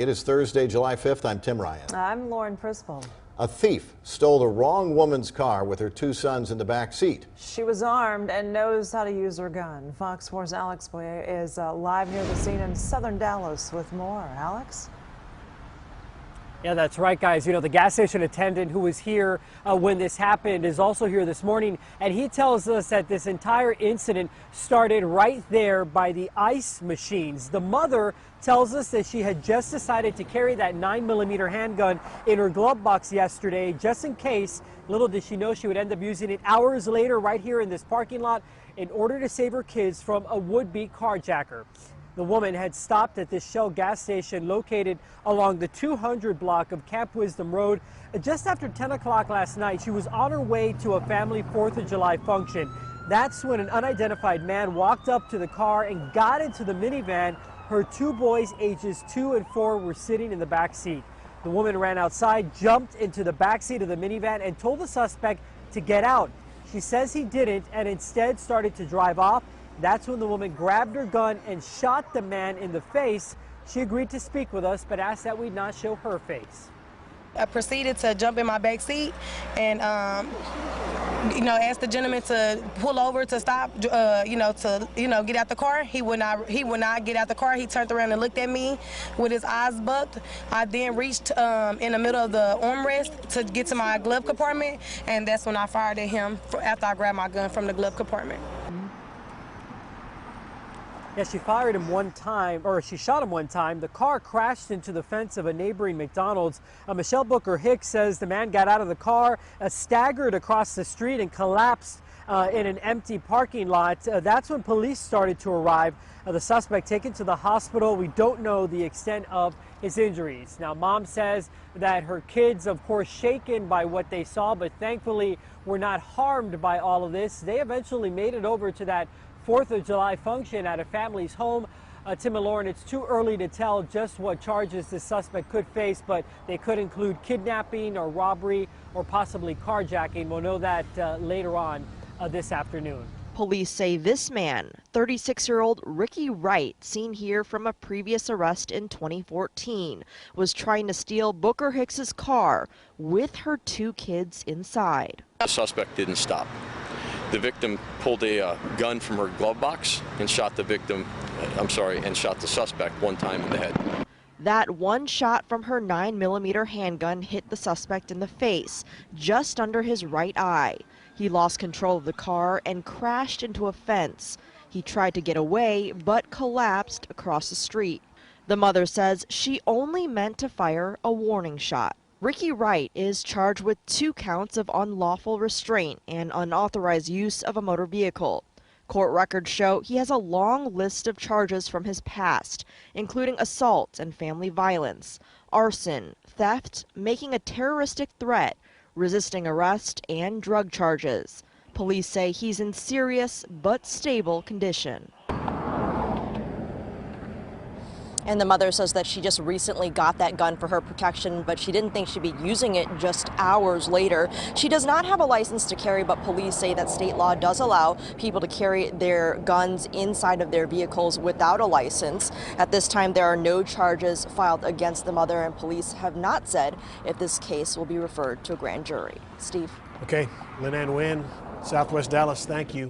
It is Thursday, July 5th. I'm Tim Ryan. I'm Lauren Prisville. A thief stole the wrong woman's car with her two sons in the back seat. She was armed and knows how to use her gun. Fox 4's Alex Boyer is live near the scene in southern Dallas with more. Alex? Yeah, that's right, guys. You know, the gas station attendant who was here when this happened is also here this morning, and he tells us that this entire incident started right there by the ice machines. The mother tells us that she had just decided to carry that 9mm handgun in her glove box yesterday, just in case. Little did she know she would end up using it hours later right here in this parking lot in order to save her kids from a would-be carjacker. The woman had stopped at this Shell gas station located along the 200 block of Camp Wisdom Road. Just after 10 o'clock last night, she was on her way to a family 4th of July function. That's when an unidentified man walked up to the car and got into the minivan. Her two boys, ages 2 and 4, were sitting in the back seat. The woman ran outside, jumped into the back seat of the minivan, and told the suspect to get out. She says he didn't and instead started to drive off. That's when the woman grabbed her gun and shot the man in the face. She agreed to speak with us, but asked that we not show her face. I proceeded to jump in my back seat and, asked the gentleman to pull over to stop, get out the car. He would not get out the car. He turned around and looked at me with his eyes bucked. I then reached in the middle of the armrest to get to my glove compartment, and that's when I fired at him after I grabbed my gun from the glove compartment. Yeah, she fired him one time, or she shot him one time. The car crashed into the fence of a neighboring McDonald's. Michelle Booker-Hicks says the man got out of the car, staggered across the street, and collapsed in an empty parking lot. That's when police started to arrive. The suspect taken to the hospital. We don't know the extent of his injuries. Now, mom says that her kids, of course, shaken by what they saw, but thankfully were not harmed by all of this. They eventually made it over to that 4th of July function at a family's home. Tim and Lauren, it's too early to tell just what charges the suspect could face, but they could include kidnapping or robbery or possibly carjacking. We'll know that later on this afternoon. Police say this man, 36-year-old Ricky Wright, seen here from a previous arrest in 2014, was trying to steal Booker-Hicks's car with her two kids inside. The suspect didn't stop. The victim pulled a gun from her glove box and shot the shot the suspect one time in the head. That one shot from her 9mm handgun hit the suspect in the face, just under his right eye. He lost control of the car and crashed into a fence. He tried to get away, but collapsed across the street. The mother says she only meant to fire a warning shot. Ricky Wright is charged with 2 counts of unlawful restraint and unauthorized use of a motor vehicle. Court records show he has a long list of charges from his past, including assault and family violence, arson, theft, making a terroristic threat, resisting arrest, and drug charges. Police say he's in serious but stable condition. And the mother says that she just recently got that gun for her protection, but she didn't think she'd be using it just hours later. She does not have a license to carry, but police say that state law does allow people to carry their guns inside of their vehicles without a license. At this time, there are no charges filed against the mother, and police have not said if this case will be referred to a grand jury. Steve. Okay, Lynn Ann Wynn, Southwest Dallas, thank you.